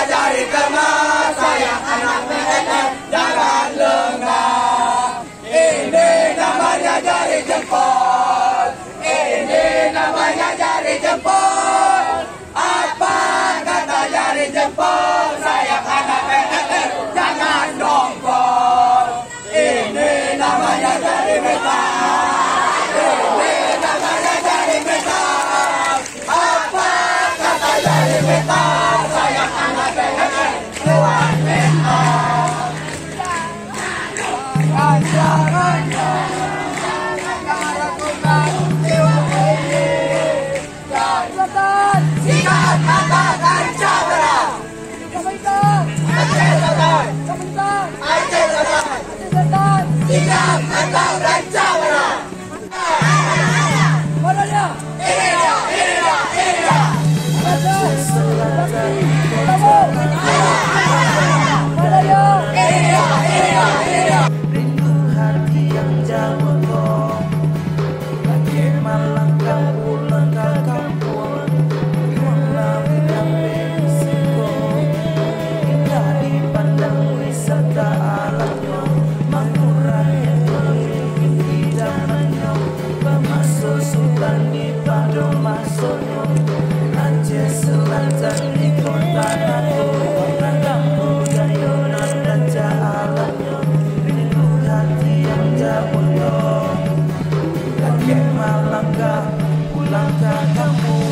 Dari kemas sayang anak PNS jangan lengah. Ini namanya jari jempol. Ini namanya jari jempol. Apa kata jari jempol? Sayang anak PNS jangan dongkol. Ini namanya jari metal. Ini namanya jari metal. Apa kata jari metal? Sayang anak PNS keluar metal. Sikat mata dan cabara. Sikat mata dan cabara. Ini dia. Rindu hati yang jauh kok, bagaimana langkah pulang ke kampung, melalui berisiko, indah dipandang wisata alamnya, makmuran yang beriring di dalamnya, pemasuk sultan di padu masuknya, Aceh Selatan di kota Nado, ragam budaya dan jalannya, rindu hati yang jauh loh, bagaimana langkah pulang ke kampung.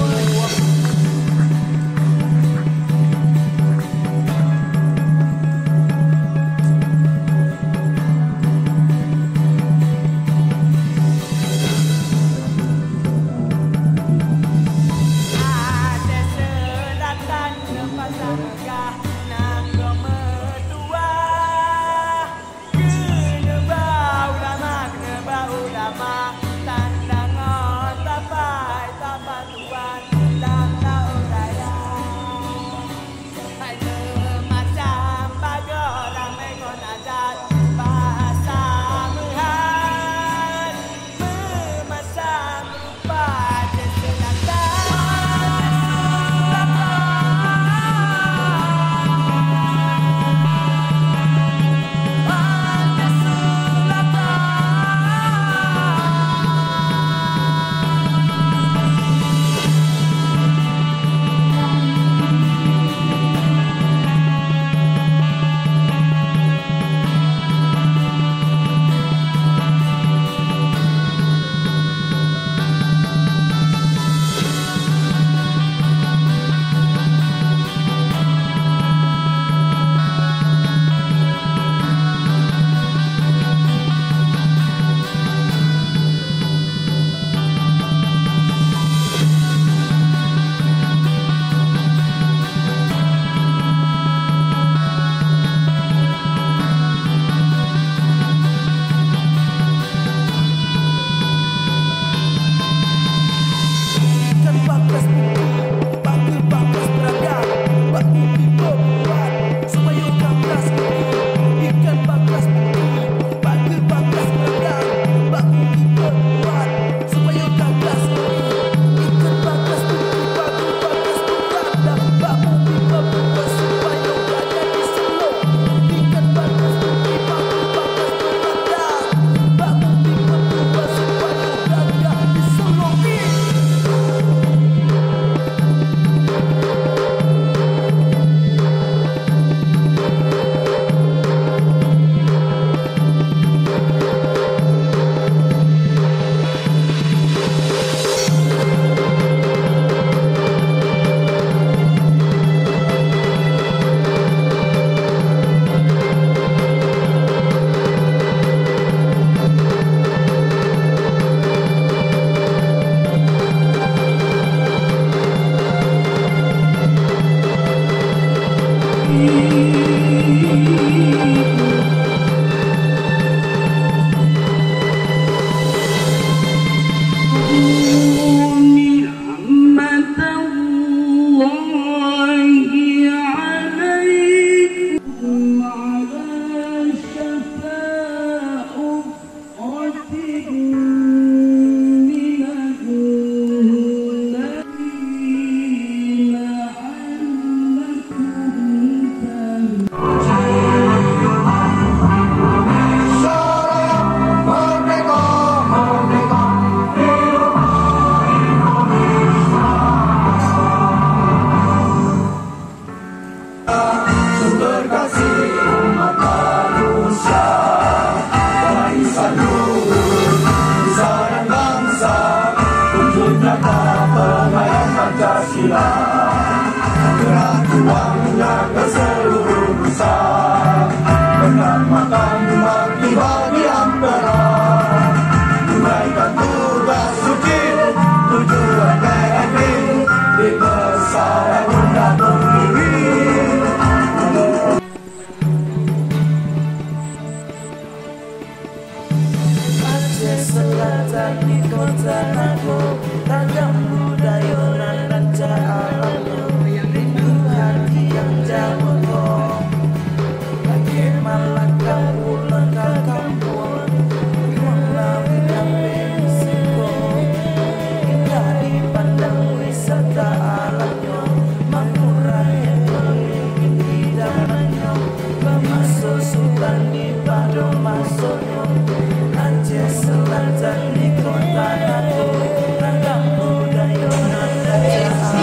Gerak juangnya ke seluruh nusa, menyelamatkan umat bagi ampera, tunaikan tugas suci tujuan TNI di besaran Bunda Pertiwi. Aceh Selatan di kota Nago, ragam budaya dan rancak alamnya, rindu hati yang jauh kau. Lagi Malaka pulang ke kampung, ruang laut yang berisiko, indah dipandang wisata alamnya, makmurah yang berlimpah di dalamnya, bermasuk sultan di padu masuknya. Aceh Selatan di kota Nago, ragam budaya dan rancak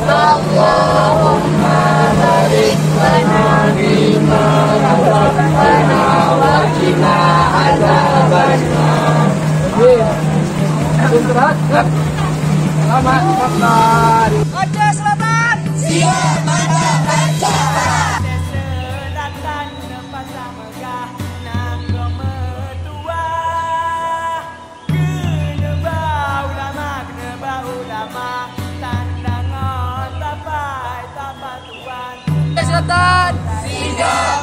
Allahumma barik lana fi ma razaqtana wa qina adzabannar. Selamat makan. Aceh Selatan Siap mantap lancar. Selatan pasar megah Nago Medua, kena bau ulama tandangan tapai tuan. Selatan Siap